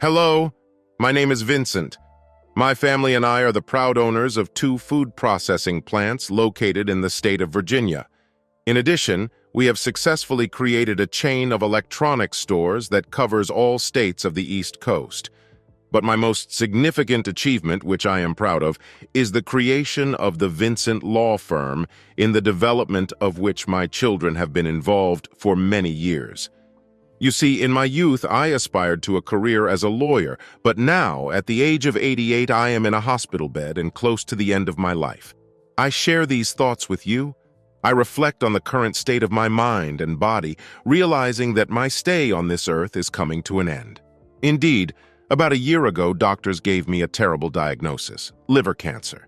Hello, my name is Vincent. My family and I are the proud owners of two food processing plants located in the state of Virginia. In addition, we have successfully created a chain of electronics stores that covers all states of the East Coast. But my most significant achievement, which I am proud of, is the creation of the Vincent Law Firm, in the development of which my children have been involved for many years. You see, in my youth, I aspired to a career as a lawyer, but now, at the age of 88, I am in a hospital bed and close to the end of my life. I share these thoughts with you. I reflect on the current state of my mind and body, realizing that my stay on this earth is coming to an end. Indeed, about a year ago, doctors gave me a terrible diagnosis: liver cancer.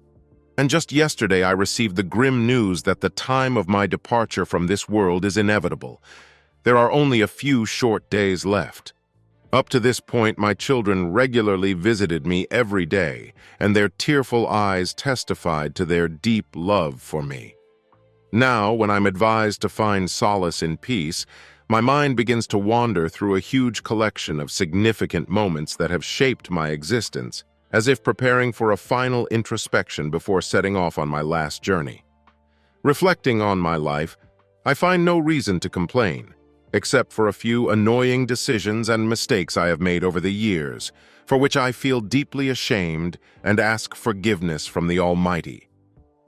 And just yesterday, I received the grim news that the time of my departure from this world is inevitable. There are only a few short days left. Up to this point, my children regularly visited me every day, and their tearful eyes testified to their deep love for me. Now, when I'm advised to find solace in peace, my mind begins to wander through a huge collection of significant moments that have shaped my existence, as if preparing for a final introspection before setting off on my last journey. Reflecting on my life, I find no reason to complain, except for a few annoying decisions and mistakes I have made over the years, for which I feel deeply ashamed and ask forgiveness from the Almighty.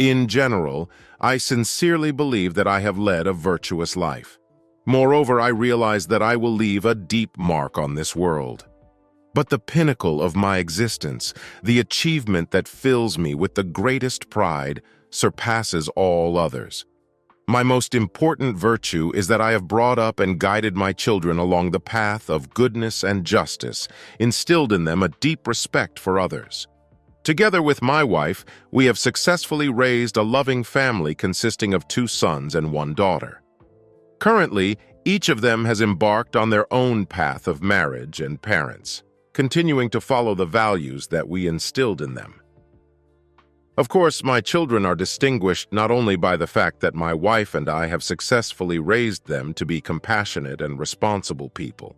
In general, I sincerely believe that I have led a virtuous life. Moreover, I realize that I will leave a deep mark on this world. But the pinnacle of my existence, the achievement that fills me with the greatest pride, surpasses all others. My most important virtue is that I have brought up and guided my children along the path of goodness and justice, instilled in them a deep respect for others. Together with my wife, we have successfully raised a loving family consisting of 2 sons and 1 daughter. Currently, each of them has embarked on their own path of marriage and parents, continuing to follow the values that we instilled in them. Of course, my children are distinguished not only by the fact that my wife and I have successfully raised them to be compassionate and responsible people.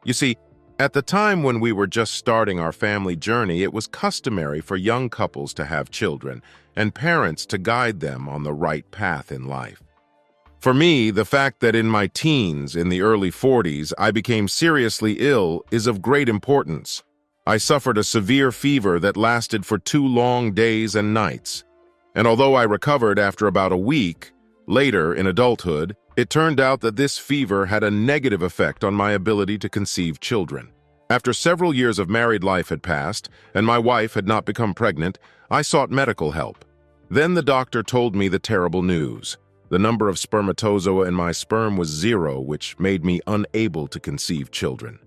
You see, at the time when we were just starting our family journey, it was customary for young couples to have children and parents to guide them on the right path in life. For me, the fact that in my teens, in the early 40s, I became seriously ill is of great importance. I suffered a severe fever that lasted for 2 long days and nights. And although I recovered after about a week, later in adulthood, it turned out that this fever had a negative effect on my ability to conceive children. After several years of married life had passed, and my wife had not become pregnant, I sought medical help. Then the doctor told me the terrible news. The number of spermatozoa in my sperm was 0, which made me unable to conceive children.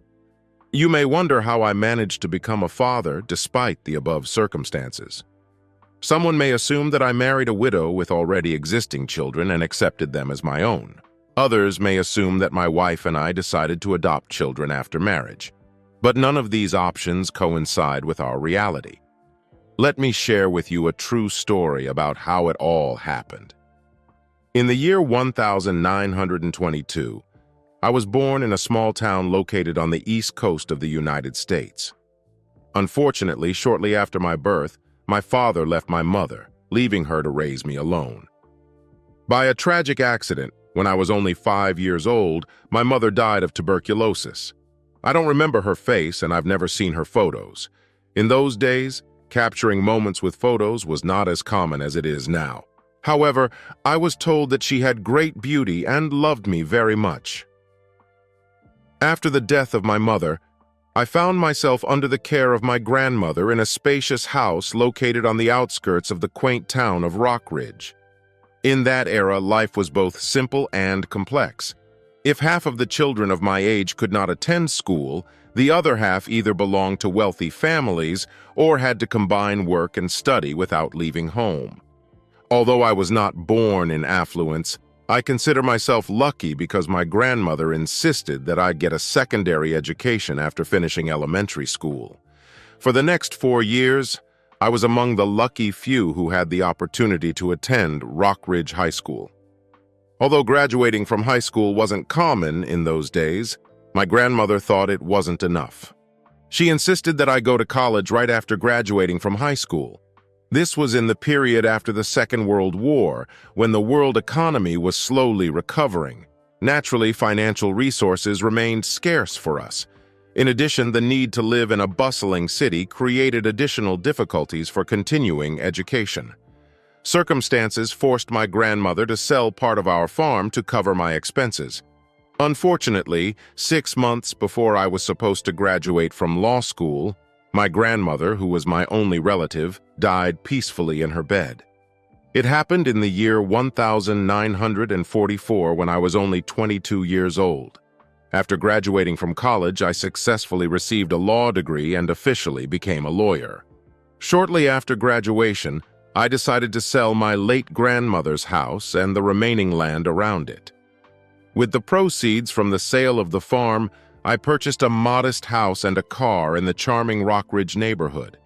You may wonder how I managed to become a father despite the above circumstances. Someone may assume that I married a widow with already existing children and accepted them as my own. Others may assume that my wife and I decided to adopt children after marriage. But none of these options coincide with our reality. Let me share with you a true story about how it all happened. In the year 1922, I was born in a small town located on the east coast of the United States. Unfortunately, shortly after my birth, my father left my mother, leaving her to raise me alone. By a tragic accident, when I was only 5 years old, my mother died of tuberculosis. I don't remember her face, and I've never seen her photos. In those days, capturing moments with photos was not as common as it is now. However, I was told that she had great beauty and loved me very much. After the death of my mother, I found myself under the care of my grandmother in a spacious house located on the outskirts of the quaint town of Rockridge. In that era, life was both simple and complex. If half of the children of my age could not attend school, the other half either belonged to wealthy families or had to combine work and study without leaving home. Although I was not born in affluence, I consider myself lucky because my grandmother insisted that I get a secondary education after finishing elementary school. For the next 4 years, I was among the lucky few who had the opportunity to attend Rockridge High School. Although graduating from high school wasn't common in those days, my grandmother thought it wasn't enough. She insisted that I go to college right after graduating from high school. This was in the period after the Second World War, when the world economy was slowly recovering. Naturally, financial resources remained scarce for us. In addition, the need to live in a bustling city created additional difficulties for continuing education. Circumstances forced my grandmother to sell part of our farm to cover my expenses. Unfortunately, 6 months before I was supposed to graduate from law school, my grandmother, who was my only relative, died peacefully in her bed. It happened in the year 1944 when I was only 22 years old. After graduating from college, I successfully received a law degree and officially became a lawyer. Shortly after graduation, I decided to sell my late grandmother's house and the remaining land around it. With the proceeds from the sale of the farm, I purchased a modest house and a car in the charming Rockridge neighborhood.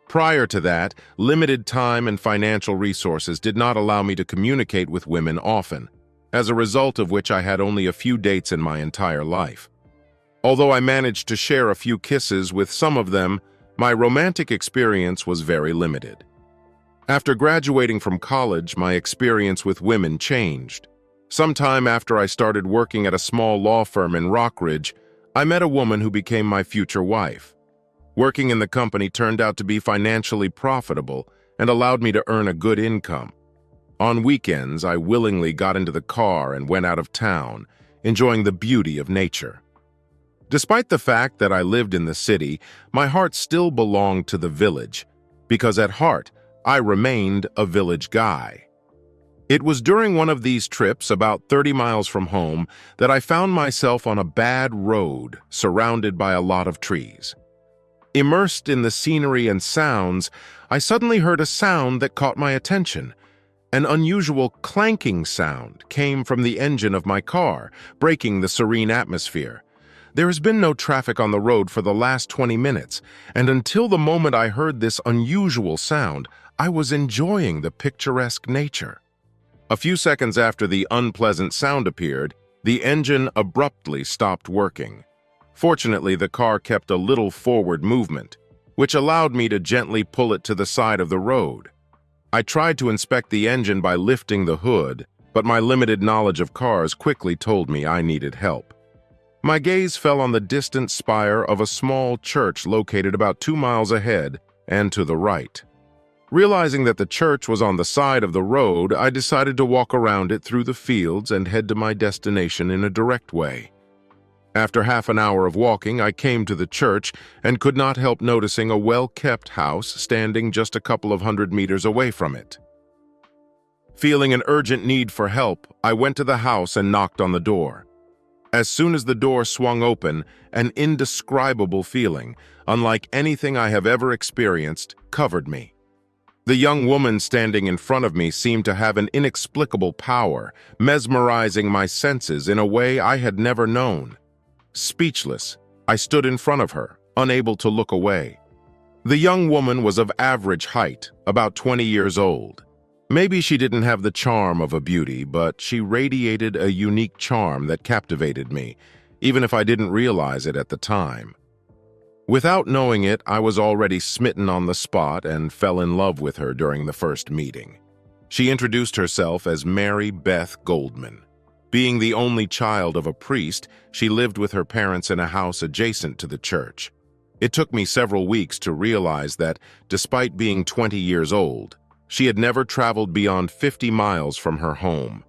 Prior to that, limited time and financial resources did not allow me to communicate with women often, as a result of which I had only a few dates in my entire life. Although I managed to share a few kisses with some of them, my romantic experience was very limited. After graduating from college, my experience with women changed. Sometime after I started working at a small law firm in Rockridge, I met a woman who became my future wife. Working in the company turned out to be financially profitable and allowed me to earn a good income. On weekends, I willingly got into the car and went out of town, enjoying the beauty of nature. Despite the fact that I lived in the city, my heart still belonged to the village, because at heart, I remained a village guy. It was during one of these trips, about 30 miles from home, that I found myself on a bad road surrounded by a lot of trees. Immersed in the scenery and sounds, I suddenly heard a sound that caught my attention. An unusual clanking sound came from the engine of my car, breaking the serene atmosphere. There has been no traffic on the road for the last 20 minutes, and until the moment I heard this unusual sound, I was enjoying the picturesque nature. A few seconds after the unpleasant sound appeared, the engine abruptly stopped working. Fortunately, the car kept a little forward movement, which allowed me to gently pull it to the side of the road. I tried to inspect the engine by lifting the hood, but my limited knowledge of cars quickly told me I needed help. My gaze fell on the distant spire of a small church located about 2 miles ahead and to the right. Realizing that the church was on the side of the road, I decided to walk around it through the fields and head to my destination in a direct way. After half an hour of walking, I came to the church and could not help noticing a well-kept house standing just a couple of 100 meters away from it. Feeling an urgent need for help, I went to the house and knocked on the door. As soon as the door swung open, an indescribable feeling, unlike anything I have ever experienced, covered me. The young woman standing in front of me seemed to have an inexplicable power, mesmerizing my senses in a way I had never known. Speechless, I stood in front of her, unable to look away. The young woman was of average height, about 20 years old. Maybe she didn't have the charm of a beauty, but she radiated a unique charm that captivated me, even if I didn't realize it at the time. Without knowing it, I was already smitten on the spot and fell in love with her during the first meeting. She introduced herself as Mary Beth Goldman. Being the only child of a priest, she lived with her parents in a house adjacent to the church. It took me several weeks to realize that, despite being 20 years old, she had never traveled beyond 50 miles from her home.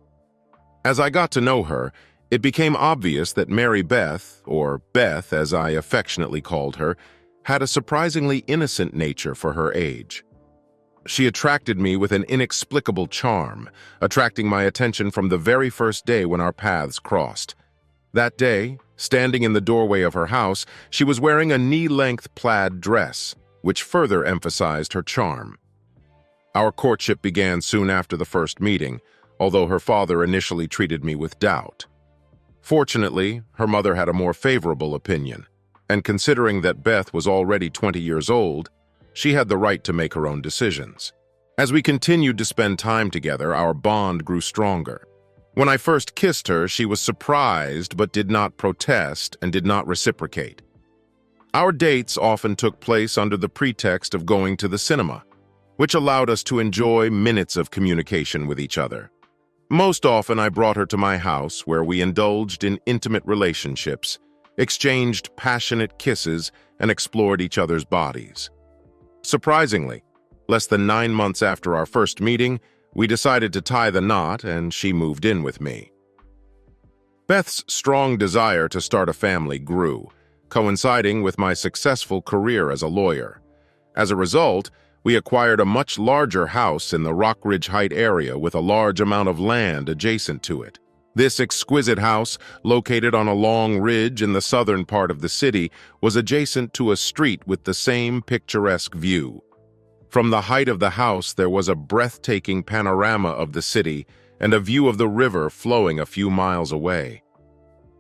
As I got to know her, it became obvious that Mary Beth, or Beth as I affectionately called her, had a surprisingly innocent nature for her age. She attracted me with an inexplicable charm, attracting my attention from the very first day when our paths crossed. That day, standing in the doorway of her house, she was wearing a knee-length plaid dress, which further emphasized her charm. Our courtship began soon after the first meeting, although her father initially treated me with doubt. Fortunately, her mother had a more favorable opinion, and considering that Beth was already 20 years old, she had the right to make her own decisions. As we continued to spend time together, our bond grew stronger. When I first kissed her, she was surprised but did not protest and did not reciprocate. Our dates often took place under the pretext of going to the cinema, which allowed us to enjoy minutes of communication with each other. Most often, I brought her to my house where we indulged in intimate relationships, exchanged passionate kisses, and explored each other's bodies. Surprisingly, less than 9 months after our first meeting, we decided to tie the knot and she moved in with me. Beth's strong desire to start a family grew, coinciding with my successful career as a lawyer. As a result, we acquired a much larger house in the Rock Ridge Heights area with a large amount of land adjacent to it. This exquisite house, located on a long ridge in the southern part of the city, was adjacent to a street with the same picturesque view. From the height of the house, there was a breathtaking panorama of the city and a view of the river flowing a few miles away.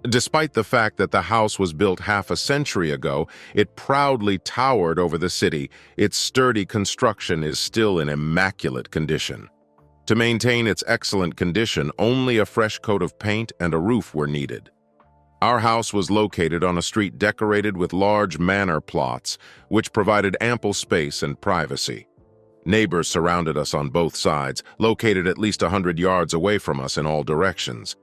Despite the fact that the house was built half a century ago, it proudly towered over the city. Its sturdy construction is still in immaculate condition. To maintain its excellent condition, only a fresh coat of paint and a roof were needed. Our house was located on a street decorated with large manor plots, which provided ample space and privacy. Neighbors surrounded us on both sides, located at least 100 yards away from us in all directions.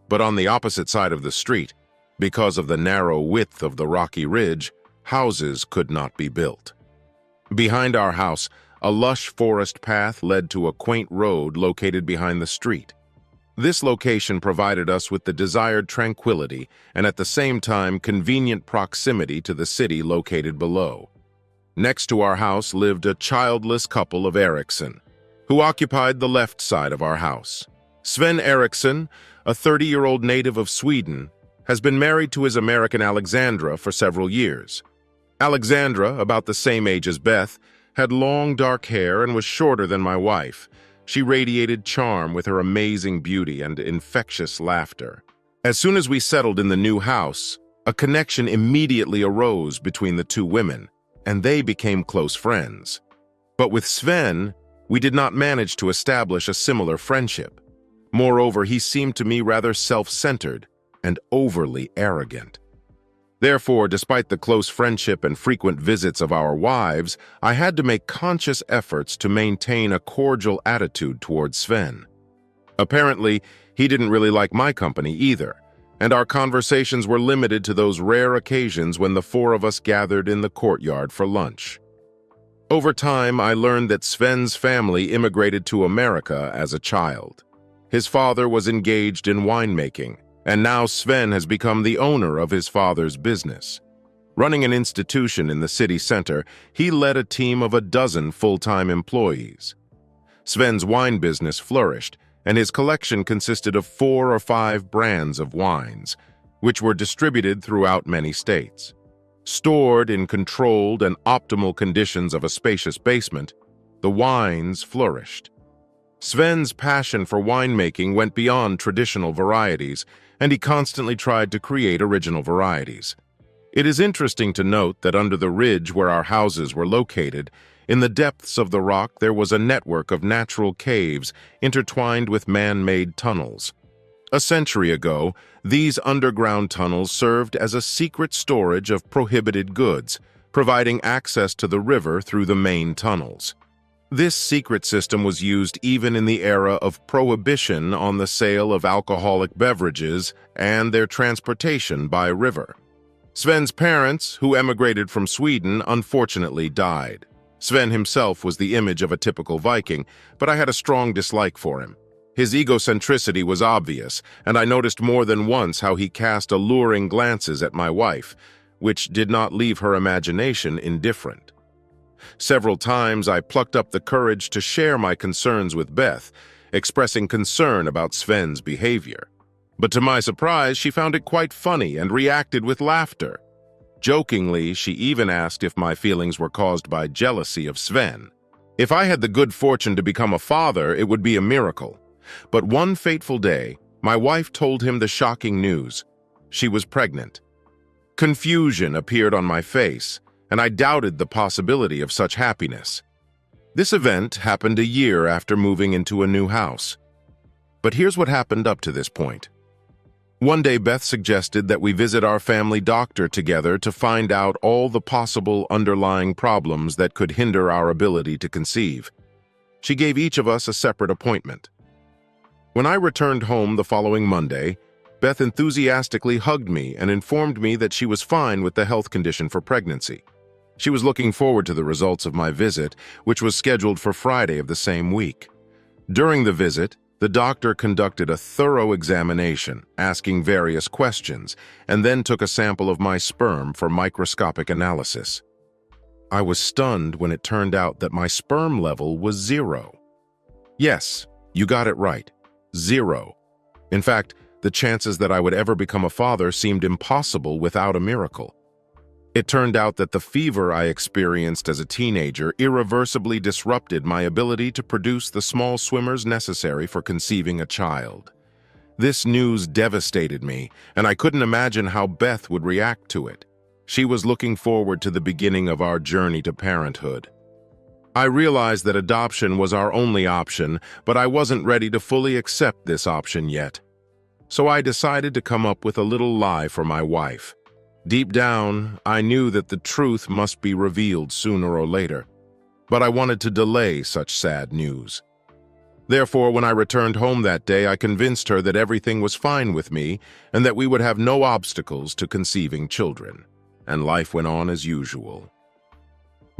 But on the opposite side of the street, because of the narrow width of the rocky ridge, houses could not be built. Behind our house, a lush forest path led to a quaint road located behind the street. This location provided us with the desired tranquility and at the same time convenient proximity to the city located below. Next to our house lived a childless couple of Eriksson, who occupied the left side of our house. Sven Eriksson, a 30-year-old native of Sweden, has been married to his American Alexandra for several years. Alexandra, about the same age as Beth, had long dark hair and was shorter than my wife. She radiated charm with her amazing beauty and infectious laughter. As soon as we settled in the new house, a connection immediately arose between the two women, and they became close friends. But with Sven, we did not manage to establish a similar friendship. Moreover, he seemed to me rather self-centered and overly arrogant. Therefore, despite the close friendship and frequent visits of our wives, I had to make conscious efforts to maintain a cordial attitude towards Sven. Apparently, he didn't really like my company either, and our conversations were limited to those rare occasions when the four of us gathered in the courtyard for lunch. Over time, I learned that Sven's family immigrated to America as a child. His father was engaged in winemaking, and now Sven has become the owner of his father's business. Running an institution in the city center, he led a team of 12 full-time employees. Sven's wine business flourished, and his collection consisted of 4 or 5 brands of wines, which were distributed throughout many states. Stored in controlled and optimal conditions of a spacious basement, the wines flourished. Sven's passion for winemaking went beyond traditional varieties, and he constantly tried to create original varieties. It is interesting to note that under the ridge where our houses were located, in the depths of the rock there was a network of natural caves intertwined with man-made tunnels. A century ago, these underground tunnels served as a secret storage of prohibited goods, providing access to the river through the main tunnels. This secret system was used even in the era of prohibition on the sale of alcoholic beverages and their transportation by river. Sven's parents, who emigrated from Sweden, unfortunately died. Sven himself was the image of a typical Viking, but I had a strong dislike for him. His egocentricity was obvious, and I noticed more than once how he cast alluring glances at my wife, which did not leave her imagination indifferent. Several times I plucked up the courage to share my concerns with Beth, expressing concern about Sven's behavior. But to my surprise, she found it quite funny and reacted with laughter. Jokingly, she even asked if my feelings were caused by jealousy of Sven. If I had the good fortune to become a father, it would be a miracle. But one fateful day, my wife told him the shocking news. She was pregnant. Confusion appeared on my face, and I doubted the possibility of such happiness. This event happened a year after moving into a new house. But here's what happened up to this point. One day, Beth suggested that we visit our family doctor together to find out all the possible underlying problems that could hinder our ability to conceive. She gave each of us a separate appointment. When I returned home the following Monday, Beth enthusiastically hugged me and informed me that she was fine with the health condition for pregnancy. She was looking forward to the results of my visit, which was scheduled for Friday of the same week. During the visit, the doctor conducted a thorough examination, asking various questions, and then took a sample of my sperm for microscopic analysis. I was stunned when it turned out that my sperm level was 0. Yes, you got it right. 0. In fact, the chances that I would ever become a father seemed impossible without a miracle. It turned out that the fever I experienced as a teenager irreversibly disrupted my ability to produce the small swimmers necessary for conceiving a child. This news devastated me, and I couldn't imagine how Beth would react to it. She was looking forward to the beginning of our journey to parenthood. I realized that adoption was our only option, but I wasn't ready to fully accept this option yet. So I decided to come up with a little lie for my wife. Deep down, I knew that the truth must be revealed sooner or later, but I wanted to delay such sad news. Therefore, when I returned home that day, I convinced her that everything was fine with me and that we would have no obstacles to conceiving children, and life went on as usual.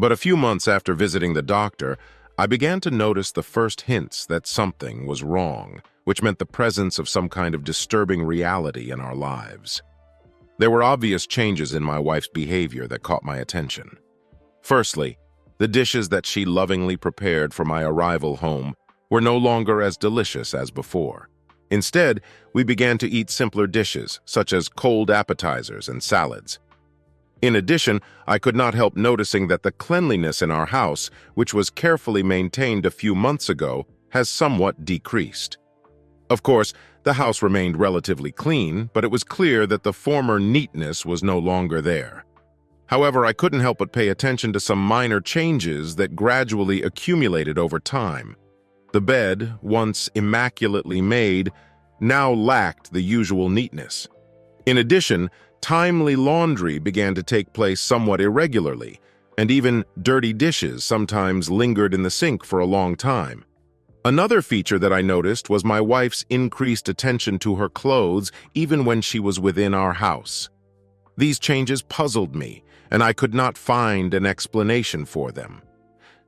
But a few months after visiting the doctor, I began to notice the first hints that something was wrong, which meant the presence of some kind of disturbing reality in our lives. There were obvious changes in my wife's behavior that caught my attention. Firstly, the dishes that she lovingly prepared for my arrival home were no longer as delicious as before. Instead, we began to eat simpler dishes, such as cold appetizers and salads. In addition, I could not help noticing that the cleanliness in our house, which was carefully maintained a few months ago, has somewhat decreased. Of course, the house remained relatively clean, but it was clear that the former neatness was no longer there. However, I couldn't help but pay attention to some minor changes that gradually accumulated over time. The bed, once immaculately made, now lacked the usual neatness. In addition, timely laundry began to take place somewhat irregularly, and even dirty dishes sometimes lingered in the sink for a long time. Another feature that I noticed was my wife's increased attention to her clothes even when she was within our house. These changes puzzled me, and I could not find an explanation for them.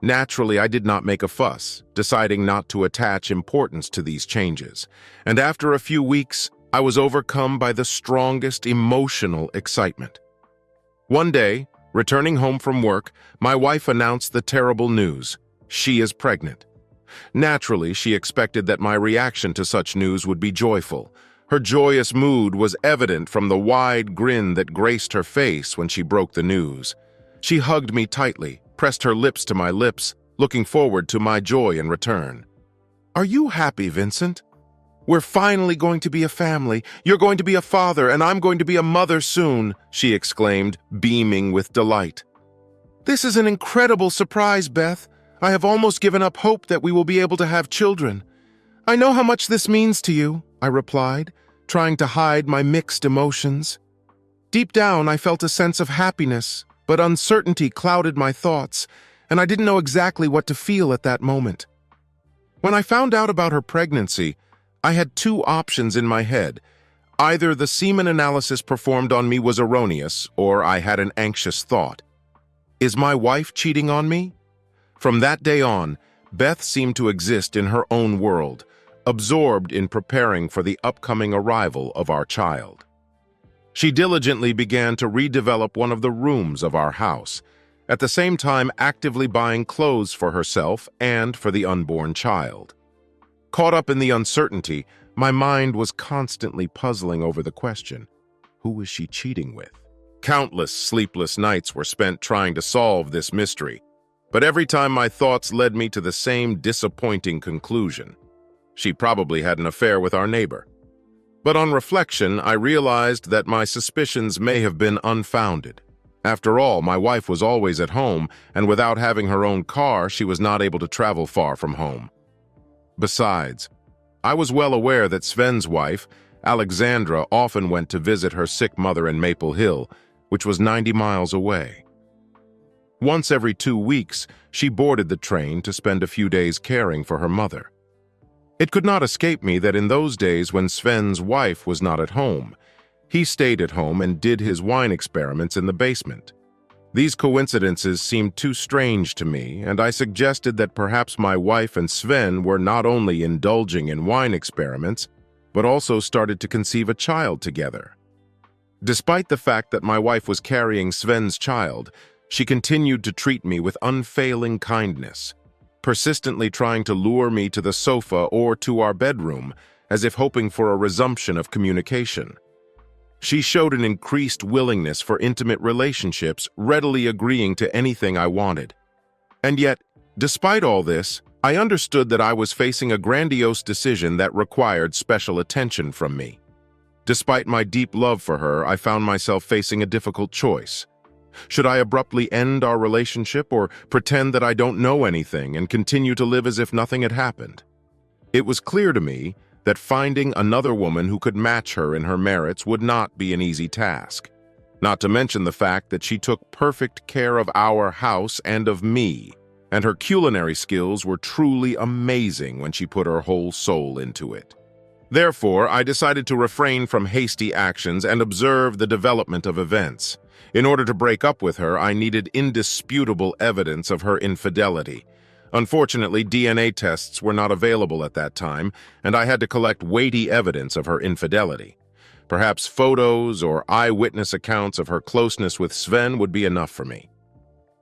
Naturally, I did not make a fuss, deciding not to attach importance to these changes, and after a few weeks, I was overcome by the strongest emotional excitement. One day, returning home from work, my wife announced the terrible news: she is pregnant. Naturally, she expected that my reaction to such news would be joyful. Her joyous mood was evident from the wide grin that graced her face when she broke the news. She hugged me tightly, pressed her lips to my lips, looking forward to my joy in return. "Are you happy, Vincent? We're finally going to be a family. You're going to be a father, and I'm going to be a mother soon," she exclaimed, beaming with delight. "This is an incredible surprise, Beth. I have almost given up hope that we will be able to have children." "I know how much this means to you," I replied, trying to hide my mixed emotions. Deep down, I felt a sense of happiness, but uncertainty clouded my thoughts, and I didn't know exactly what to feel at that moment. When I found out about her pregnancy, I had two options in my head. Either the semen analysis performed on me was erroneous, or I had an anxious thought. Is my wife cheating on me? From that day on, Beth seemed to exist in her own world, absorbed in preparing for the upcoming arrival of our child. She diligently began to redevelop one of the rooms of our house, at the same time actively buying clothes for herself and for the unborn child. Caught up in the uncertainty, my mind was constantly puzzling over the question: who was she cheating with? Countless sleepless nights were spent trying to solve this mystery, but every time my thoughts led me to the same disappointing conclusion. She probably had an affair with our neighbor. But on reflection, I realized that my suspicions may have been unfounded. After all, my wife was always at home, and without having her own car, she was not able to travel far from home. Besides, I was well aware that Sven's wife, Alexandra often went to visit her sick mother in Maple Hill, which was 90 miles away. Once every 2 weeks, she boarded the train to spend a few days caring for her mother. It could not escape me that in those days when Sven's wife was not at home, he stayed at home and did his wine experiments in the basement. These coincidences seemed too strange to me, and I suggested that perhaps my wife and Sven were not only indulging in wine experiments, but also started to conceive a child together. Despite the fact that my wife was carrying Sven's child, she continued to treat me with unfailing kindness, persistently trying to lure me to the sofa or to our bedroom, as if hoping for a resumption of communication. She showed an increased willingness for intimate relationships, readily agreeing to anything I wanted. And yet, despite all this, I understood that I was facing a grandiose decision that required special attention from me. Despite my deep love for her, I found myself facing a difficult choice. Should I abruptly end our relationship or pretend that I don't know anything and continue to live as if nothing had happened? It was clear to me that finding another woman who could match her in her merits would not be an easy task, not to mention the fact that she took perfect care of our house and of me, and her culinary skills were truly amazing when she put her whole soul into it. Therefore, I decided to refrain from hasty actions and observe the development of events. In order to break up with her, I needed indisputable evidence of her infidelity. Unfortunately, DNA tests were not available at that time, and I had to collect weighty evidence of her infidelity. Perhaps photos or eyewitness accounts of her closeness with Sven would be enough for me.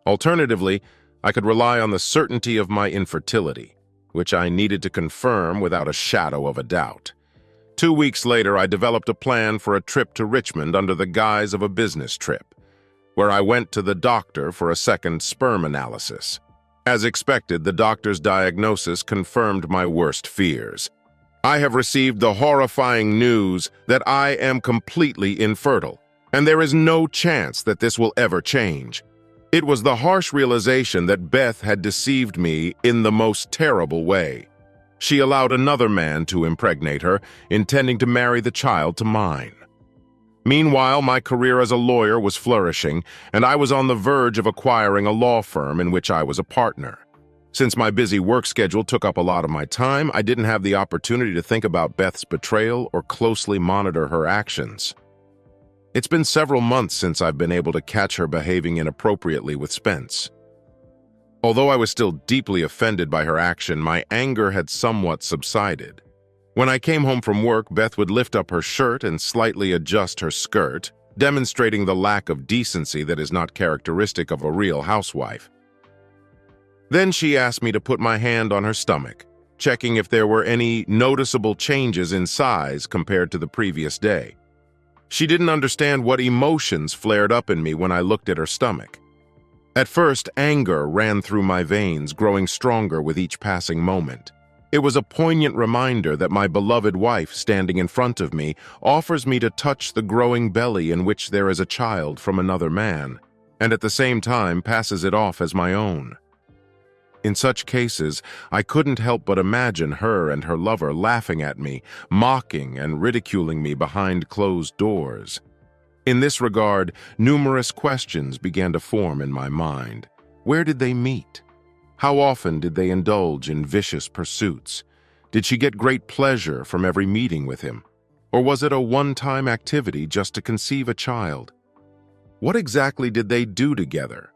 Alternatively, I could rely on the certainty of my infertility, which I needed to confirm without a shadow of a doubt. 2 weeks later, I developed a plan for a trip to Richmond under the guise of a business trip, where I went to the doctor for a second sperm analysis. As expected, the doctor's diagnosis confirmed my worst fears. I have received the horrifying news that I am completely infertile, and there is no chance that this will ever change. It was the harsh realization that Beth had deceived me in the most terrible way. She allowed another man to impregnate her, intending to marry the child to mine. Meanwhile, my career as a lawyer was flourishing, and I was on the verge of acquiring a law firm in which I was a partner. Since my busy work schedule took up a lot of my time, I didn't have the opportunity to think about Beth's betrayal or closely monitor her actions. It's been several months since I've been able to catch her behaving inappropriately with Spence. Although I was still deeply offended by her action, my anger had somewhat subsided. When I came home from work, Beth would lift up her shirt and slightly adjust her skirt, demonstrating the lack of decency that is not characteristic of a real housewife. Then she asked me to put my hand on her stomach, checking if there were any noticeable changes in size compared to the previous day. She didn't understand what emotions flared up in me when I looked at her stomach. At first, anger ran through my veins, growing stronger with each passing moment. It was a poignant reminder that my beloved wife, standing in front of me, offers me to touch the growing belly in which there is a child from another man, and at the same time passes it off as my own. In such cases, I couldn't help but imagine her and her lover laughing at me, mocking and ridiculing me behind closed doors. In this regard, numerous questions began to form in my mind. Where did they meet? How often did they indulge in vicious pursuits? Did she get great pleasure from every meeting with him? Or was it a one-time activity just to conceive a child? What exactly did they do together?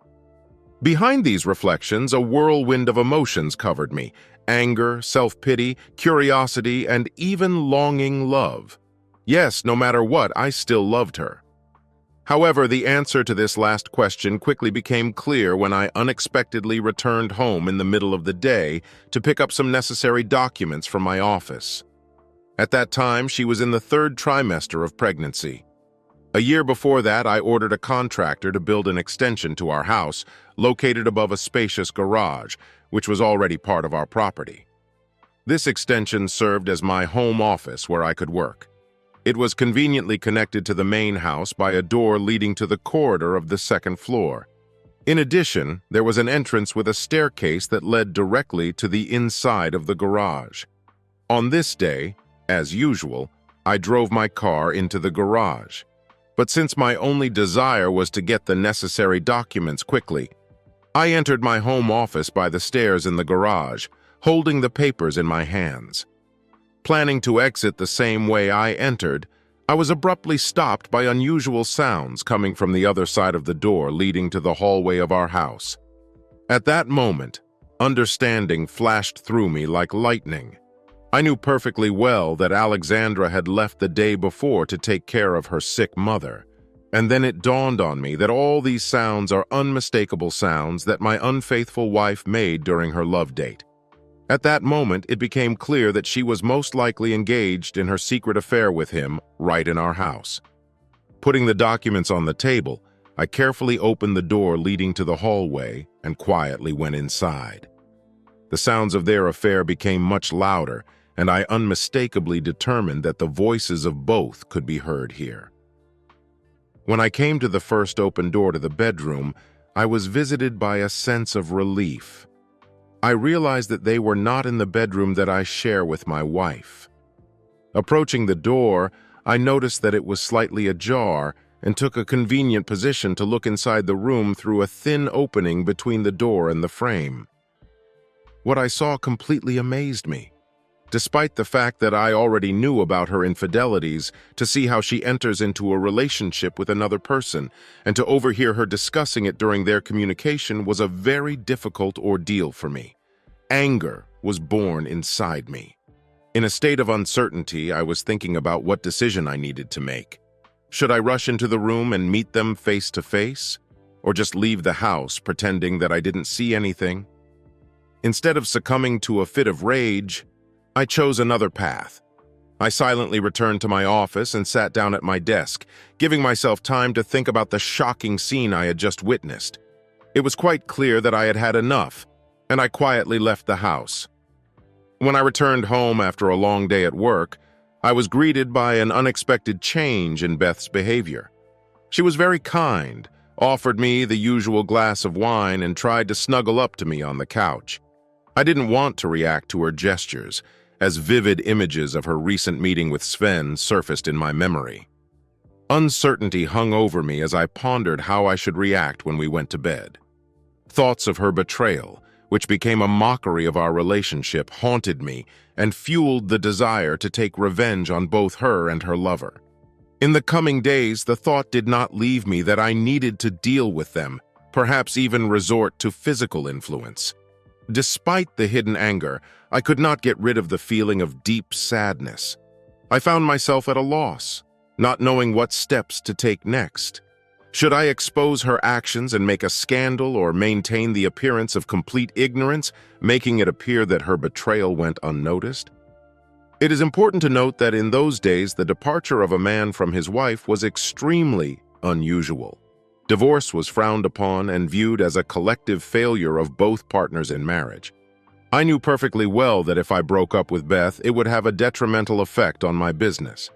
Behind these reflections, a whirlwind of emotions covered me: anger, self-pity, curiosity, and even longing love. Yes, no matter what, I still loved her. However, the answer to this last question quickly became clear when I unexpectedly returned home in the middle of the day to pick up some necessary documents from my office. At that time, she was in the 3rd trimester of pregnancy. A year before that, I ordered a contractor to build an extension to our house, located above a spacious garage, which was already part of our property. This extension served as my home office where I could work. It was conveniently connected to the main house by a door leading to the corridor of the 2nd floor. In addition, there was an entrance with a staircase that led directly to the inside of the garage. On this day, as usual, I drove my car into the garage. But since my only desire was to get the necessary documents quickly, I entered my home office by the stairs in the garage, holding the papers in my hands. Planning to exit the same way I entered, I was abruptly stopped by unusual sounds coming from the other side of the door leading to the hallway of our house. At that moment, understanding flashed through me like lightning. I knew perfectly well that Alexandra had left the day before to take care of her sick mother, and then it dawned on me that all these sounds are unmistakable sounds that my unfaithful wife made during her love date. At that moment, it became clear that she was most likely engaged in her secret affair with him right in our house. Putting the documents on the table, I carefully opened the door leading to the hallway and quietly went inside. The sounds of their affair became much louder, and I unmistakably determined that the voices of both could be heard here. When I came to the first open door to the bedroom, I was visited by a sense of relief. I realized that they were not in the bedroom that I share with my wife. Approaching the door, I noticed that it was slightly ajar and took a convenient position to look inside the room through a thin opening between the door and the frame. What I saw completely amazed me. Despite the fact that I already knew about her infidelities, to see how she enters into a relationship with another person and to overhear her discussing it during their communication was a very difficult ordeal for me. Anger was born inside me. In a state of uncertainty, I was thinking about what decision I needed to make. Should I rush into the room and meet them face to face, or just leave the house pretending that I didn't see anything? Instead of succumbing to a fit of rage, I chose another path. I silently returned to my office and sat down at my desk, giving myself time to think about the shocking scene I had just witnessed. It was quite clear that I had had enough, and I quietly left the house. When I returned home after a long day at work, I was greeted by an unexpected change in Beth's behavior. She was very kind, offered me the usual glass of wine, and tried to snuggle up to me on the couch. I didn't want to react to her gestures, as vivid images of her recent meeting with Sven surfaced in my memory. Uncertainty hung over me as I pondered how I should react when we went to bed. Thoughts of her betrayal, which became a mockery of our relationship, haunted me and fueled the desire to take revenge on both her and her lover. In the coming days, the thought did not leave me that I needed to deal with them, perhaps even resort to physical influence. Despite the hidden anger, I could not get rid of the feeling of deep sadness. I found myself at a loss, not knowing what steps to take next. Should I expose her actions and make a scandal, or maintain the appearance of complete ignorance, making it appear that her betrayal went unnoticed? It is important to note that in those days, the departure of a man from his wife was extremely unusual. Divorce was frowned upon and viewed as a collective failure of both partners in marriage. I knew perfectly well that if I broke up with Beth, it would have a detrimental effect on my business.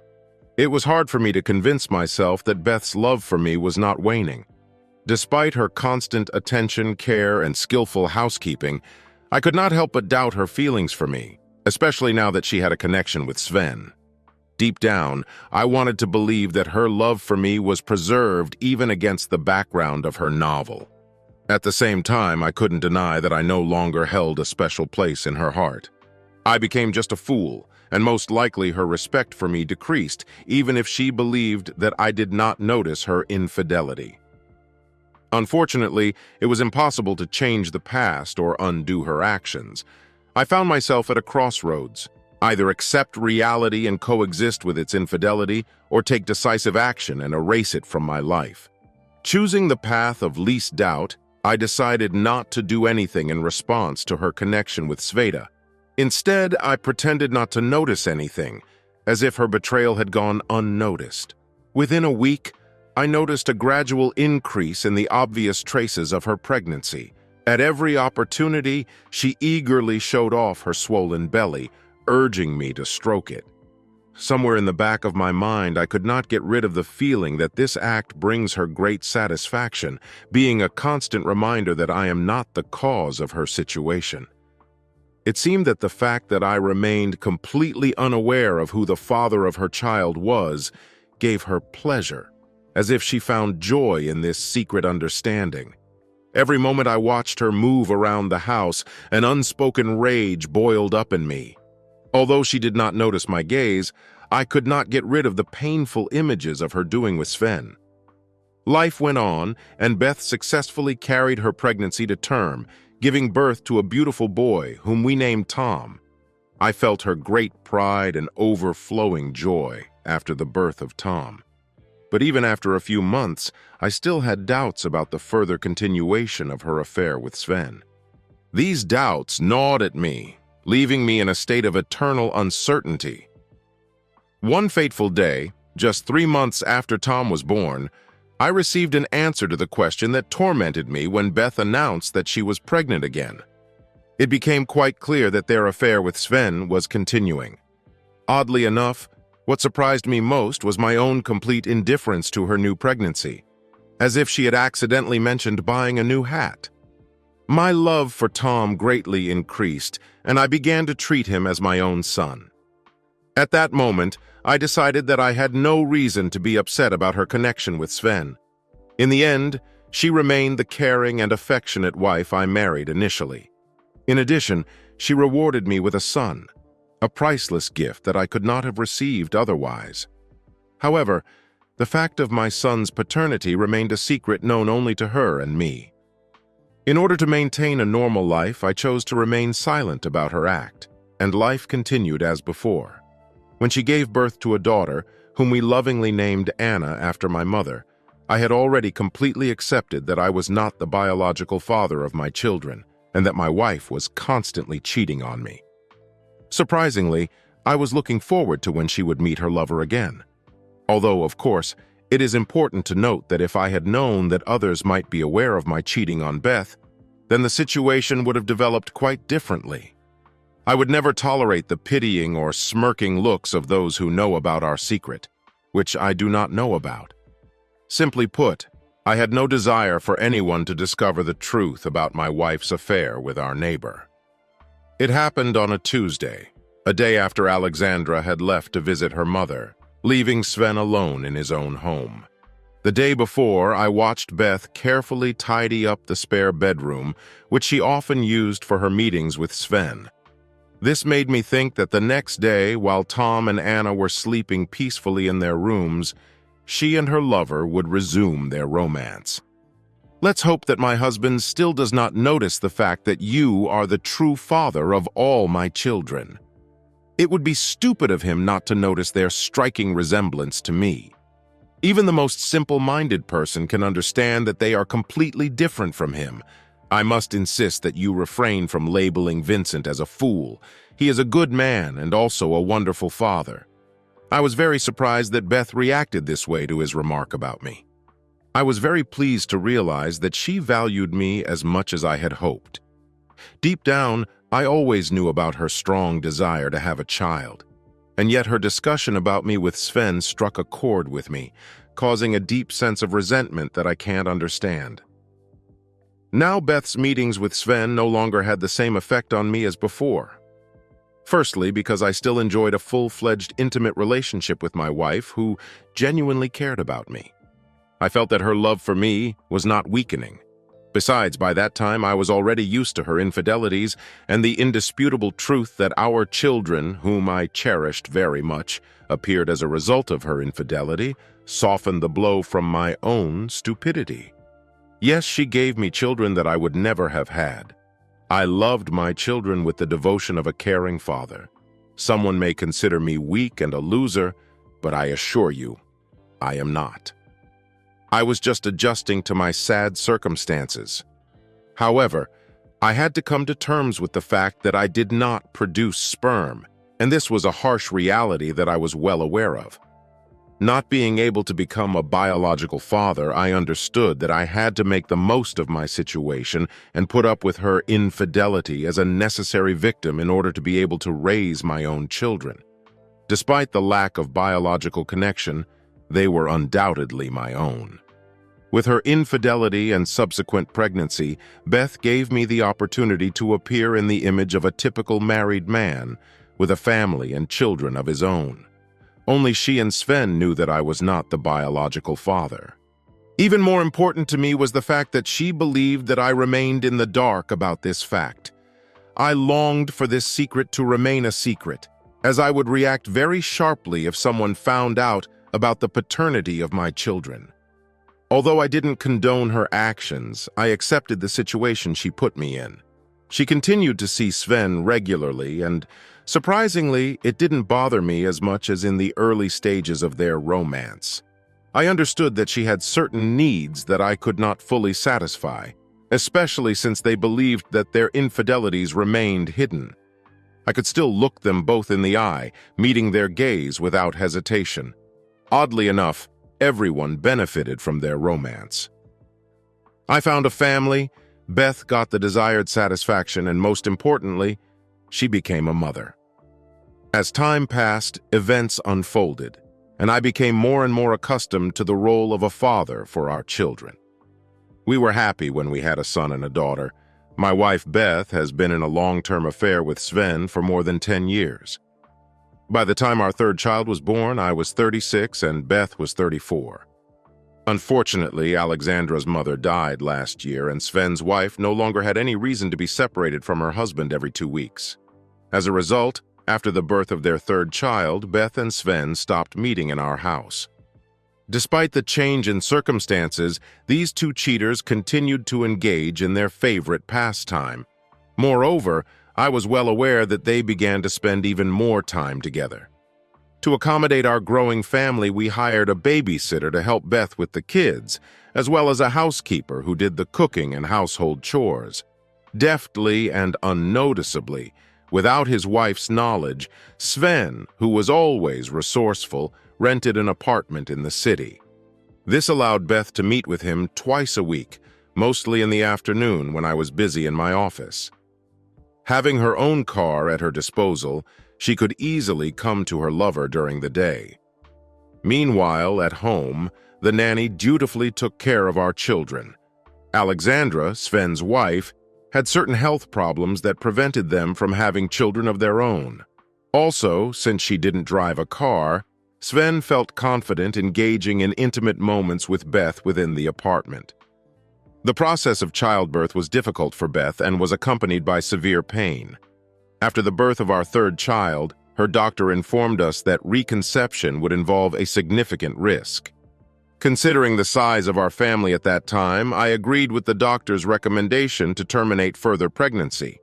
It was hard for me to convince myself that Beth's love for me was not waning. Despite her constant attention, care, and skillful housekeeping, I could not help but doubt her feelings for me, especially now that she had a connection with Sven. Deep down, I wanted to believe that her love for me was preserved even against the background of her novel. At the same time, I couldn't deny that I no longer held a special place in her heart. I became just a fool, and most likely her respect for me decreased, even if she believed that I did not notice her infidelity. Unfortunately, it was impossible to change the past or undo her actions. I found myself at a crossroads. Either accept reality and coexist with its infidelity, or take decisive action and erase it from my life. Choosing the path of least doubt, I decided not to do anything in response to her connection with Sveta. Instead, I pretended not to notice anything, as if her betrayal had gone unnoticed. Within a week, I noticed a gradual increase in the obvious traces of her pregnancy. At every opportunity, she eagerly showed off her swollen belly, urging me to stroke it. Somewhere in the back of my mind, I could not get rid of the feeling that this act brings her great satisfaction, being a constant reminder that I am not the cause of her situation. It seemed that the fact that I remained completely unaware of who the father of her child was gave her pleasure, as if she found joy in this secret understanding. Every moment I watched her move around the house, an unspoken rage boiled up in me. Although she did not notice my gaze, I could not get rid of the painful images of her doing with Sven. Life went on, and Beth successfully carried her pregnancy to term, giving birth to a beautiful boy whom we named Tom. I felt her great pride and overflowing joy after the birth of Tom. But even after a few months, I still had doubts about the further continuation of her affair with Sven. These doubts gnawed at me, leaving me in a state of eternal uncertainty. One fateful day, just 3 months after Tom was born, I received an answer to the question that tormented me when Beth announced that she was pregnant again. It became quite clear that their affair with Sven was continuing. Oddly enough, what surprised me most was my own complete indifference to her new pregnancy, as if she had accidentally mentioned buying a new hat. My love for Tom greatly increased, and I began to treat him as my own son. At that moment, I decided that I had no reason to be upset about her connection with Sven. In the end, she remained the caring and affectionate wife I married initially. In addition, she rewarded me with a son, a priceless gift that I could not have received otherwise. However, the fact of my son's paternity remained a secret known only to her and me. In order to maintain a normal life, I chose to remain silent about her act, and life continued as before. When she gave birth to a daughter, whom we lovingly named Anna after my mother, I had already completely accepted that I was not the biological father of my children, and that my wife was constantly cheating on me. Surprisingly, I was looking forward to when she would meet her lover again. Although, of course, it is important to note that if I had known that others might be aware of my cheating on Beth, then the situation would have developed quite differently. I would never tolerate the pitying or smirking looks of those who know about our secret, which I do not know about. Simply put, I had no desire for anyone to discover the truth about my wife's affair with our neighbor. It happened on a Tuesday, a day after Alexandra had left to visit her mother, leaving Sven alone in his own home. The day before, I watched Beth carefully tidy up the spare bedroom, which she often used for her meetings with Sven. This made me think that the next day, while Tom and Anna were sleeping peacefully in their rooms, she and her lover would resume their romance. Let's hope that my husband still does not notice the fact that you are the true father of all my children. It would be stupid of him not to notice their striking resemblance to me. Even the most simple-minded person can understand that they are completely different from him. I must insist that you refrain from labeling Vincent as a fool. He is a good man and also a wonderful father. I was very surprised that Beth reacted this way to his remark about me. I was very pleased to realize that she valued me as much as I had hoped. Deep down, I always knew about her strong desire to have a child, and yet her discussion about me with Sven struck a chord with me, causing a deep sense of resentment that I can't understand. Now Beth's meetings with Sven no longer had the same effect on me as before. Firstly, because I still enjoyed a full-fledged intimate relationship with my wife who genuinely cared about me. I felt that her love for me was not weakening. Besides, by that time I was already used to her infidelities and the indisputable truth that our children, whom I cherished very much, appeared as a result of her infidelity, softened the blow from my own stupidity. Yes, she gave me children that I would never have had. I loved my children with the devotion of a caring father. Someone may consider me weak and a loser, but I assure you, I am not. I was just adjusting to my sad circumstances. However, I had to come to terms with the fact that I did not produce sperm, and this was a harsh reality that I was well aware of. Not being able to become a biological father, I understood that I had to make the most of my situation and put up with her infidelity as a necessary victim in order to be able to raise my own children. Despite the lack of biological connection, they were undoubtedly my own. With her infidelity and subsequent pregnancy, Beth gave me the opportunity to appear in the image of a typical married man, with a family and children of his own. Only she and Sven knew that I was not the biological father. Even more important to me was the fact that she believed that I remained in the dark about this fact. I longed for this secret to remain a secret, as I would react very sharply if someone found out about the paternity of my children. Although I didn't condone her actions, I accepted the situation she put me in. She continued to see Sven regularly, and surprisingly, it didn't bother me as much as in the early stages of their romance. I understood that she had certain needs that I could not fully satisfy, especially since they believed that their infidelities remained hidden. I could still look them both in the eye, meeting their gaze without hesitation. Oddly enough, everyone benefited from their romance. I found a family, Beth got the desired satisfaction, and most importantly, she became a mother. As time passed, events unfolded, and I became more and more accustomed to the role of a father for our children. We were happy when we had a son and a daughter. My wife, Beth, has been in a long-term affair with Sven for more than 10 years. By the time our third child was born, I was 36 and Beth was 34. Unfortunately, Alexandra's mother died last year, and Sven's wife no longer had any reason to be separated from her husband every 2 weeks. As a result, after the birth of their third child, Beth and Sven stopped meeting in our house. Despite the change in circumstances, these two cheaters continued to engage in their favorite pastime. Moreover, I was well aware that they began to spend even more time together. To accommodate our growing family, we hired a babysitter to help Beth with the kids, as well as a housekeeper who did the cooking and household chores. Deftly and unnoticeably, without his wife's knowledge, Sven, who was always resourceful, rented an apartment in the city. This allowed Beth to meet with him twice a week, mostly in the afternoon when I was busy in my office. Having her own car at her disposal, she could easily come to her lover during the day. Meanwhile, at home, the nanny dutifully took care of our children. Alexandra, Sven's wife, had certain health problems that prevented them from having children of their own. Also, since she didn't drive a car, Sven felt confident engaging in intimate moments with Beth within the apartment. The process of childbirth was difficult for Beth and was accompanied by severe pain. After the birth of our third child, her doctor informed us that reconception would involve a significant risk. Considering the size of our family at that time, I agreed with the doctor's recommendation to terminate further pregnancy.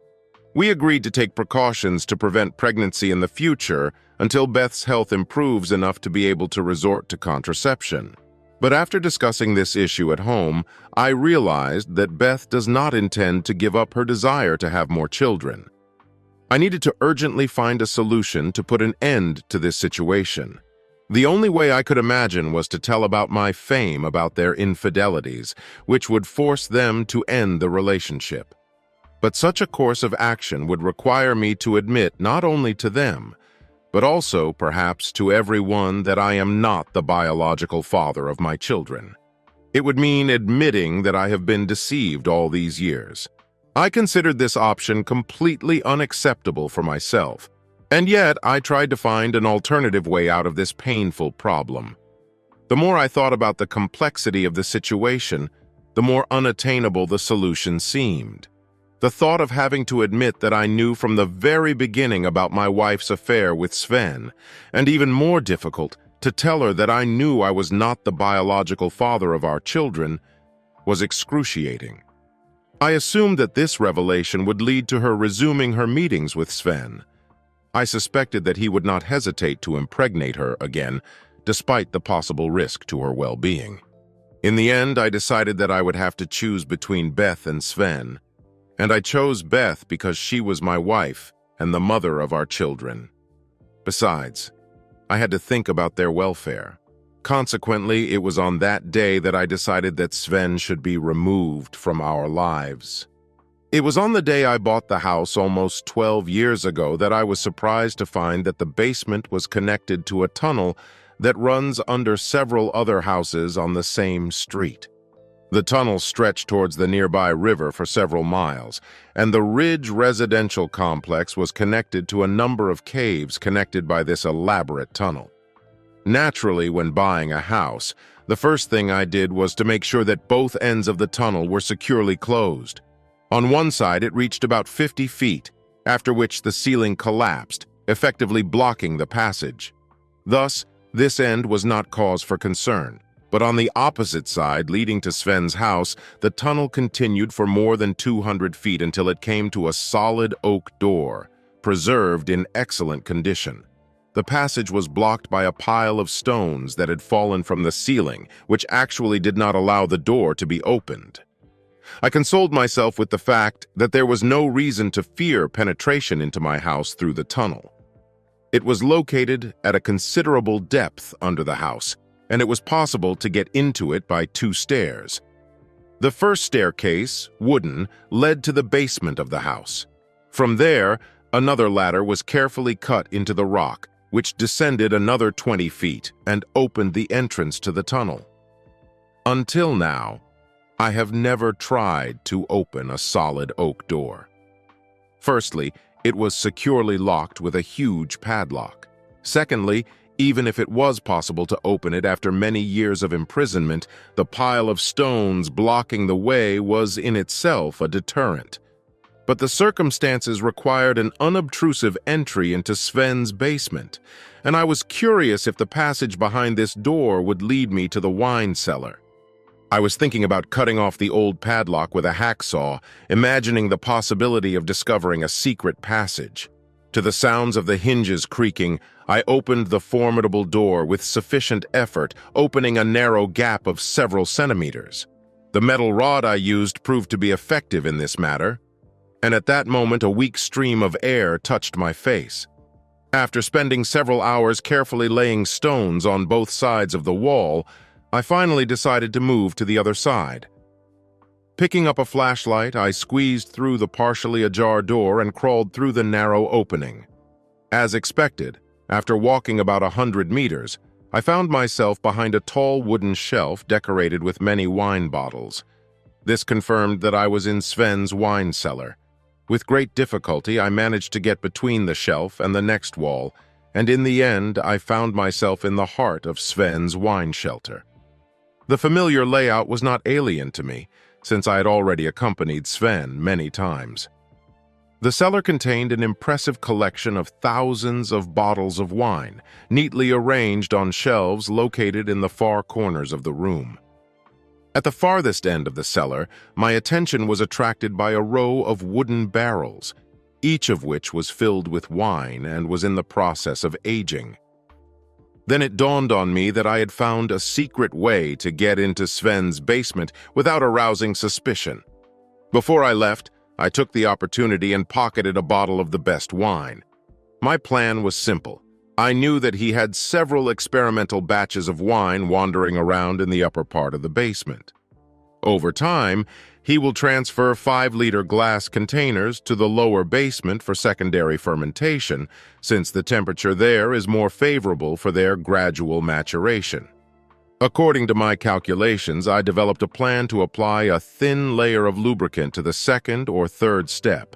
We agreed to take precautions to prevent pregnancy in the future until Beth's health improves enough to be able to resort to contraception. But after discussing this issue at home, I realized that Beth does not intend to give up her desire to have more children. I needed to urgently find a solution to put an end to this situation. The only way I could imagine was to tell about my fame about their infidelities, which would force them to end the relationship. But such a course of action would require me to admit not only to them, but also, perhaps, to everyone that I am not the biological father of my children. It would mean admitting that I have been deceived all these years. I considered this option completely unacceptable for myself, and yet I tried to find an alternative way out of this painful problem. The more I thought about the complexity of the situation, the more unattainable the solution seemed. The thought of having to admit that I knew from the very beginning about my wife's affair with Sven, and even more difficult, to tell her that I knew I was not the biological father of our children, was excruciating. I assumed that this revelation would lead to her resuming her meetings with Sven. I suspected that he would not hesitate to impregnate her again, despite the possible risk to her well-being. In the end, I decided that I would have to choose between Beth and Sven. And I chose Beth because she was my wife and the mother of our children. Besides, I had to think about their welfare. Consequently, it was on that day that I decided that Sven should be removed from our lives. It was on the day I bought the house almost 12 years ago that I was surprised to find that the basement was connected to a tunnel that runs under several other houses on the same street. The tunnel stretched towards the nearby river for several miles, and the Ridge residential complex was connected to a number of caves connected by this elaborate tunnel. Naturally, when buying a house, the first thing I did was to make sure that both ends of the tunnel were securely closed. On one side, it reached about 50 feet, after which the ceiling collapsed, effectively blocking the passage. Thus, this end was not cause for concern. But on the opposite side, leading to Sven's house, the tunnel continued for more than 200 feet until it came to a solid oak door, preserved in excellent condition. The passage was blocked by a pile of stones that had fallen from the ceiling, which actually did not allow the door to be opened. I consoled myself with the fact that there was no reason to fear penetration into my house through the tunnel. It was located at a considerable depth under the house, and it was possible to get into it by 2 stairs. The first staircase, wooden, led to the basement of the house. From there, another ladder was carefully cut into the rock, which descended another 20 feet and opened the entrance to the tunnel. Until now, I have never tried to open a solid oak door. Firstly, it was securely locked with a huge padlock. Secondly, even if it was possible to open it after many years of imprisonment, the pile of stones blocking the way was in itself a deterrent. But the circumstances required an unobtrusive entry into Sven's basement, and I was curious if the passage behind this door would lead me to the wine cellar. I was thinking about cutting off the old padlock with a hacksaw, imagining the possibility of discovering a secret passage. To the sounds of the hinges creaking, I opened the formidable door with sufficient effort, opening a narrow gap of several centimeters. The metal rod I used proved to be effective in this matter, and at that moment a weak stream of air touched my face. After spending several hours carefully laying stones on both sides of the wall, I finally decided to move to the other side. Picking up a flashlight, I squeezed through the partially ajar door and crawled through the narrow opening. As expected, after walking about 100 meters, I found myself behind a tall wooden shelf decorated with many wine bottles. This confirmed that I was in Sven's wine cellar. With great difficulty, I managed to get between the shelf and the next wall, and in the end, I found myself in the heart of Sven's wine shelter. The familiar layout was not alien to me, since I had already accompanied Sven many times. The cellar contained an impressive collection of thousands of bottles of wine, neatly arranged on shelves located in the far corners of the room. At the farthest end of the cellar, my attention was attracted by a row of wooden barrels, each of which was filled with wine and was in the process of aging. Then it dawned on me that I had found a secret way to get into Sven's basement without arousing suspicion. Before I left, I took the opportunity and pocketed a bottle of the best wine. My plan was simple. I knew that he had several experimental batches of wine wandering around in the upper part of the basement. Over time, he will transfer 5-liter glass containers to the lower basement for secondary fermentation, since the temperature there is more favorable for their gradual maturation. According to my calculations, I developed a plan to apply a thin layer of lubricant to the second or third step,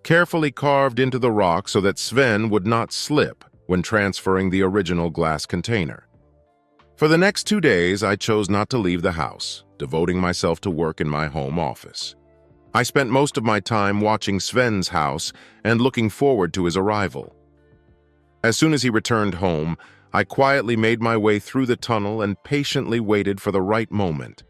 carefully carved into the rock so that Sven would not slip when transferring the original glass container. For the next 2 days, I chose not to leave the house, devoting myself to work in my home office. I spent most of my time watching Sven's house and looking forward to his arrival. As soon as he returned home, I quietly made my way through the tunnel and patiently waited for the right moment.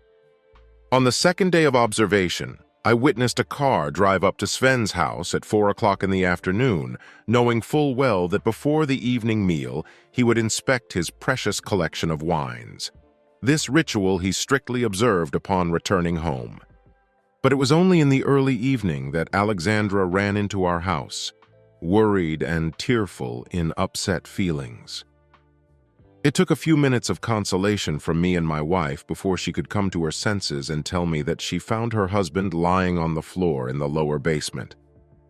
On the second day of observation, I witnessed a car drive up to Sven's house at 4 o'clock in the afternoon, knowing full well that before the evening meal, he would inspect his precious collection of wines. This ritual he strictly observed upon returning home. But it was only in the early evening that Alexandra ran into our house, worried and tearful in upset feelings. It took a few minutes of consolation from me and my wife before she could come to her senses and tell me that she found her husband lying on the floor in the lower basement.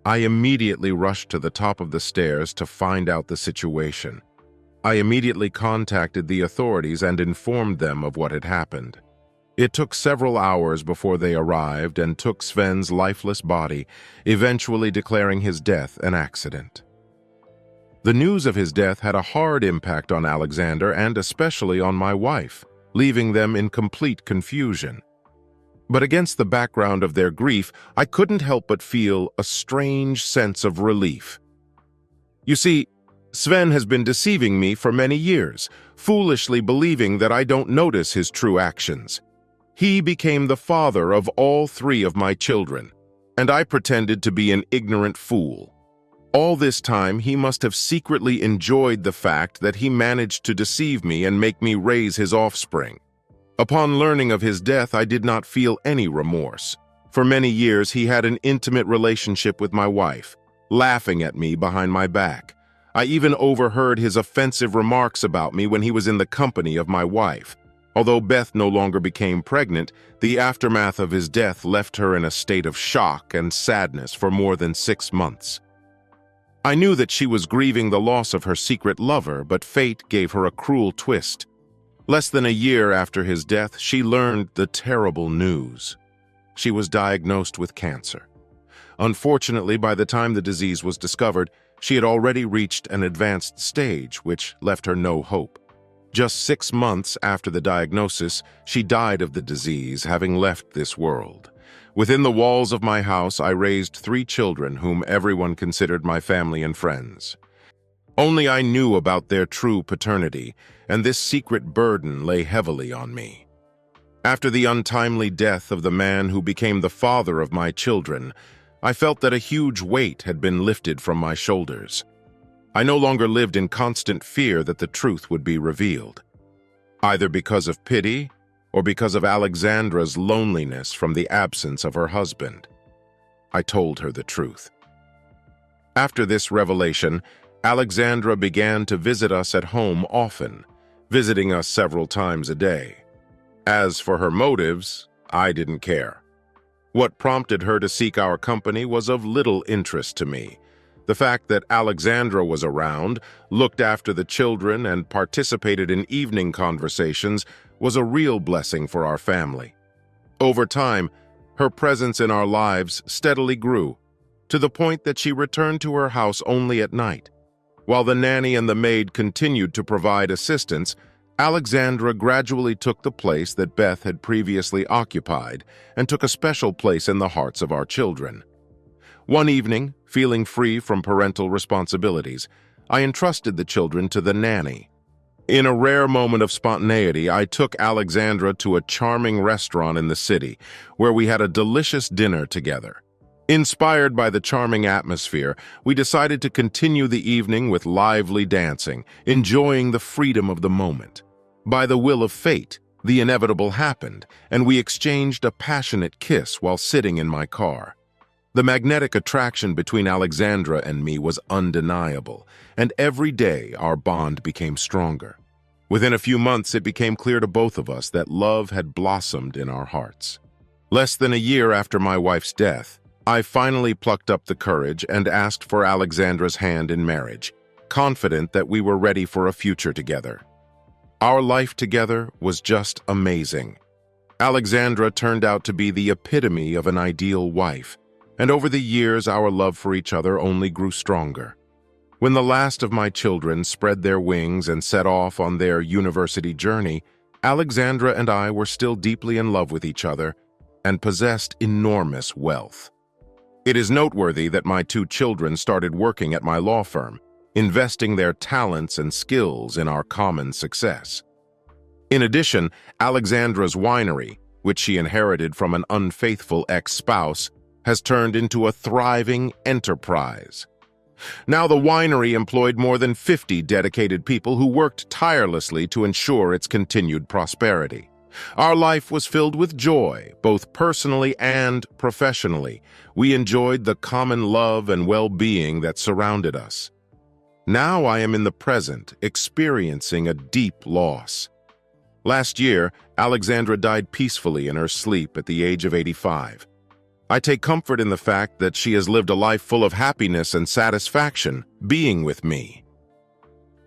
I immediately rushed to the top of the stairs to find out the situation. I immediately contacted the authorities and informed them of what had happened. It took several hours before they arrived and took Sven's lifeless body, eventually declaring his death an accident. The news of his death had a hard impact on Alexander and especially on my wife, leaving them in complete confusion. But against the background of their grief, I couldn't help but feel a strange sense of relief. You see, Sven has been deceiving me for many years, foolishly believing that I don't notice his true actions. He became the father of all three of my children, and I pretended to be an ignorant fool. All this time, he must have secretly enjoyed the fact that he managed to deceive me and make me raise his offspring. Upon learning of his death, I did not feel any remorse. For many years, he had an intimate relationship with my wife, laughing at me behind my back. I even overheard his offensive remarks about me when he was in the company of my wife. Although Beth no longer became pregnant, the aftermath of his death left her in a state of shock and sadness for more than 6 months. I knew that she was grieving the loss of her secret lover, but fate gave her a cruel twist. Less than a year after his death, she learned the terrible news. She was diagnosed with cancer. Unfortunately, by the time the disease was discovered, she had already reached an advanced stage, which left her no hope. Just 6 months after the diagnosis, she died of the disease, having left this world. Within the walls of my house, I raised 3 children whom everyone considered my family and friends. Only I knew about their true paternity, and this secret burden lay heavily on me. After the untimely death of the man who became the father of my children, I felt that a huge weight had been lifted from my shoulders. I no longer lived in constant fear that the truth would be revealed, either because of pity or because of Alexandra's loneliness from the absence of her husband. I told her the truth. After this revelation, Alexandra began to visit us at home often, visiting us several times a day. As for her motives, I didn't care. What prompted her to seek our company was of little interest to me. The fact that Alexandra was around, looked after the children, and participated in evening conversations was a real blessing for our family. Over time, her presence in our lives steadily grew, to the point that she returned to her house only at night. While the nanny and the maid continued to provide assistance, Alexandra gradually took the place that Beth had previously occupied and took a special place in the hearts of our children. One evening, feeling free from parental responsibilities, I entrusted the children to the nanny. In a rare moment of spontaneity, I took Alexandra to a charming restaurant in the city, where we had a delicious dinner together. Inspired by the charming atmosphere, we decided to continue the evening with lively dancing, enjoying the freedom of the moment. By the will of fate, the inevitable happened, and we exchanged a passionate kiss while sitting in my car. The magnetic attraction between Alexandra and me was undeniable, and every day our bond became stronger. Within a few months, it became clear to both of us that love had blossomed in our hearts. Less than a year after my wife's death, I finally plucked up the courage and asked for Alexandra's hand in marriage, confident that we were ready for a future together. Our life together was just amazing. Alexandra turned out to be the epitome of an ideal wife, and over the years our love for each other only grew stronger. When the last of my children spread their wings and set off on their university journey, Alexandra and I were still deeply in love with each other and possessed enormous wealth. It is noteworthy that my 2 children started working at my law firm, investing their talents and skills in our common success. In addition, Alexandra's winery, which she inherited from an unfaithful ex-spouse, has turned into a thriving enterprise. Now the winery employed more than 50 dedicated people who worked tirelessly to ensure its continued prosperity. Our life was filled with joy, both personally and professionally. We enjoyed the common love and well-being that surrounded us. Now I am in the present, experiencing a deep loss. Last year, Alexandra died peacefully in her sleep at the age of 85. I take comfort in the fact that she has lived a life full of happiness and satisfaction, being with me.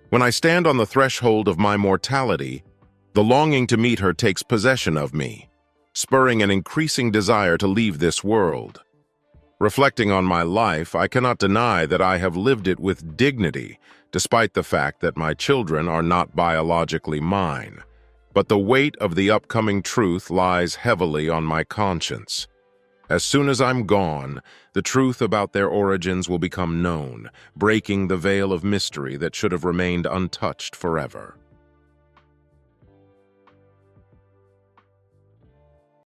When I stand on the threshold of my mortality, the longing to meet her takes possession of me. spurring an increasing desire to leave this world. Reflecting on my life, I cannot deny that I have lived it with dignity, despite the fact that my children are not biologically mine. But the weight of the upcoming truth lies heavily on my conscience. As soon as I'm gone, the truth about their origins will become known, breaking the veil of mystery that should have remained untouched forever.